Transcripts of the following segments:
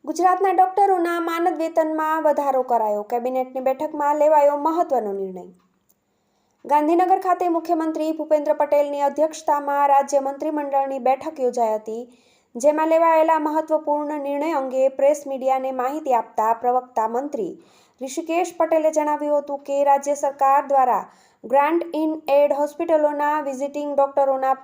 ગુજરાતના ડોક્ટરોના માનદ વેતનમાં વધારો કરાયો. કેબિનેટની બેઠકમાં લેવાયો મહત્વનો નિર્ણય. ગાંધીનગર ખાતે મુખ્યમંત્રી ભૂપેન્દ્ર પટેલની અધ્યક્ષતામાં રાજ્ય મંત્રીમંડળની બેઠક યોજાઈ હતી, જેમાં લેવાયેલા મહત્વપૂર્ણ નિર્ણય અંગે પ્રેસ મીડિયાને માહિતી આપતા પ્રવક્તા મંત્રી ઋષિકેશ પટેલે જણાવ્યું હતું કે રાજ્ય સરકાર દ્વારા ગ્રાન્ટ ઇન એડ હોસ્પિટલોના વિઝિટિંગ ડોક્ટરોના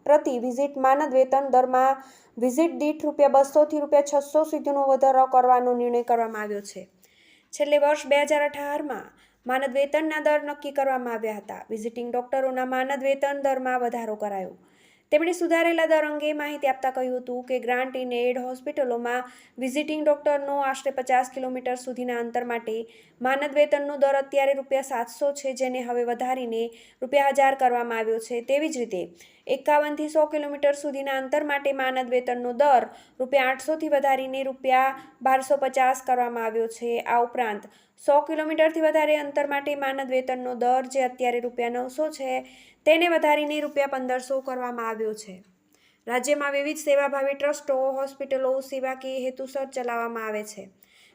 પ્રતિ વિઝિટ માનદ વેતન દરમાં વિઝિટ દીઠ ₹200થી ₹600 સુધીનો વધારો કરવાનો નિર્ણય કરવામાં આવ્યો છે. છેલ્લે વર્ષ 2018માં માનદ વેતનના દર નક્કી કરવામાં આવ્યા હતા. વિઝિટિંગ ડોક્ટરોના માનદ વેતન દરમાં વધારો કરાયો. તેમણે સુધારેલા દર અંગે માહિતી આપતા કહ્યું હતું કે ગ્રાન્ટ ઇન એડ હોસ્પિટલોમાં વિઝિટિંગ ડોક્ટરનો આશરે 50 કિલોમીટર સુધીના અંતર માટે માનદ વેતનનો દર અત્યારે ₹700 છે, જેને હવે વધારીને ₹1000 કરવામાં આવ્યો છે. તેવી જ રીતે 51થી 100 કિલોમીટર સુધીના અંતર માટે માનદ વેતનનો દર ₹800થી વધારીને ₹1250 કરવામાં આવ્યો છે. આ ઉપરાંત 100 કિલોમીટરથી વધારે અંતર માટે માનદ વેતનનો દર જે અત્યારે ₹900 છે, તેને વધારીને ₹1500 કરવામાં આવ્યો છે. રાજ્યમાં વિવિધ સેવાભાવી ટ્રસ્ટો, હોસ્પિટલો સેવાકીય હેતુસર ચલાવવામાં આવે છે.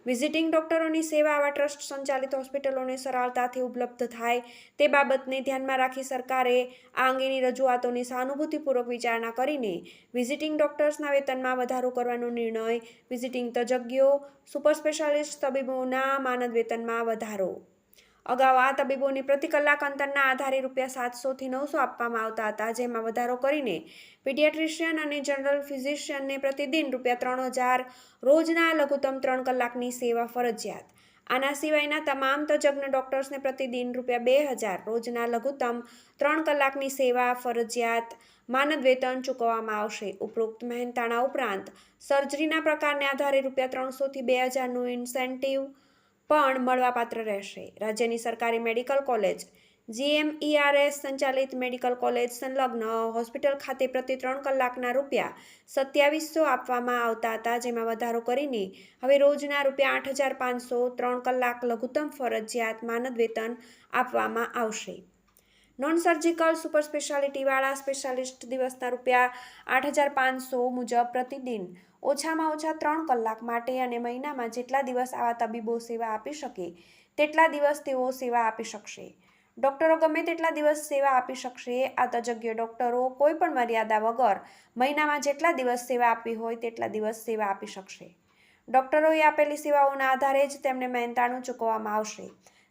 વિઝિટિંગ ડોક્ટરોની સેવા આવા ટ્રસ્ટ સંચાલિત હોસ્પિટલોને સરળતાથી ઉપલબ્ધ થાય તે બાબતને ધ્યાનમાં રાખી સરકારે આ અંગેની રજૂઆતોની સહાનુભૂતિપૂર્વક વિચારણા કરીને વિઝિટિંગ ડોક્ટર્સના વેતનમાં વધારો કરવાનો નિર્ણય, વિઝિટિંગ તજજ્ઞો, સુપર સ્પેશિયાલિસ્ટ તબીબોના માનદ વેતનમાં વધારો. અગાઉ આ તબીબોને પ્રતિ કલાક અંતરના આધારે ₹700થી ₹900 આપવામાં આવતા હતા, જેમાં વધારો કરીને પીડિયાટ્રિશિયન અને જનરલ ફિઝિશિયનને પ્રતિદિન ₹3000, રોજના લઘુત્તમ 3 કલાકની સેવા ફરજિયાત. આના સિવાયના તમામ તજજ્ઞ ડોક્ટર્સને પ્રતિદિન ₹2000, રોજના લઘુત્તમ 3 કલાકની સેવા ફરજિયાત માનદ વેતન ચૂકવવામાં આવશે. ઉપરોક્ત મહેનતાણા ઉપરાંત સર્જરીના પ્રકારને આધારે ₹300થી ₹2000નું ઇન્સેન્ટિવ પણ મળવાપાત્ર રહેશે. રાજ્યની સરકારી મેડિકલ કોલેજ GMERS સંચાલિત મેડિકલ કોલેજ સંલગ્ન હોસ્પિટલ ખાતે પ્રતિ 3 કલાકના ₹2700 આપવામાં આવતા હતા, જેમાં વધારો કરીને હવે રોજના ₹8500 3 કલાક લઘુત્તમ ફરજિયાત માનદ વેતન આપવામાં આવશે. નોન સર્જિકલ સુપર સ્પેશિયાલિટીવાળા સ્પેશિયાલિસ્ટ દિવસના ₹8500 મુજબ પ્રતિદિન ઓછામાં ઓછા 3 કલાક માટે અને મહિનામાં જેટલા દિવસ આવા તબીબો સેવા આપી શકે તેટલા દિવસ તેઓ સેવા આપી શકશે. ડોક્ટરો ગમે તેટલા દિવસ સેવા આપી શકશે. આ તજજ્ઞ ડોક્ટરો કોઈપણ મર્યાદા વગર મહિનામાં જેટલા દિવસ સેવા આપવી હોય તેટલા દિવસ સેવા આપી શકશે. ડોક્ટરોએ આપેલી સેવાઓના આધારે જ તેમને મહેનતાણું ચૂકવવામાં આવશે.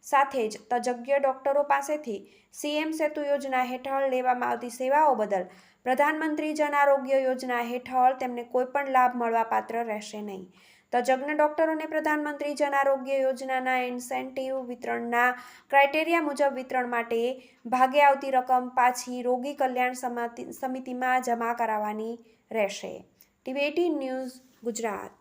સાથે જ તજજ્ઞ ડોક્ટરો પાસેથી CM સેતુ યોજના હેઠળ લેવામાં આવતી સેવાઓ બદલ પ્રધાનમંત્રી જન આરોગ્ય યોજના હેઠળ તેમને કોઈપણ લાભ મળવાપાત્ર રહેશે નહીં. તજજ્ઞ ડોક્ટરોને પ્રધાનમંત્રી જન આરોગ્ય યોજનાના ઇન્સેન્ટિવ વિતરણના ક્રાઇટેરિયા મુજબ વિતરણ માટે ભાગે આવતી રકમ પાછી રોગી કલ્યાણ સમિતિમાં જમા કરાવવાની રહેશે. TV18 news, Gujarat.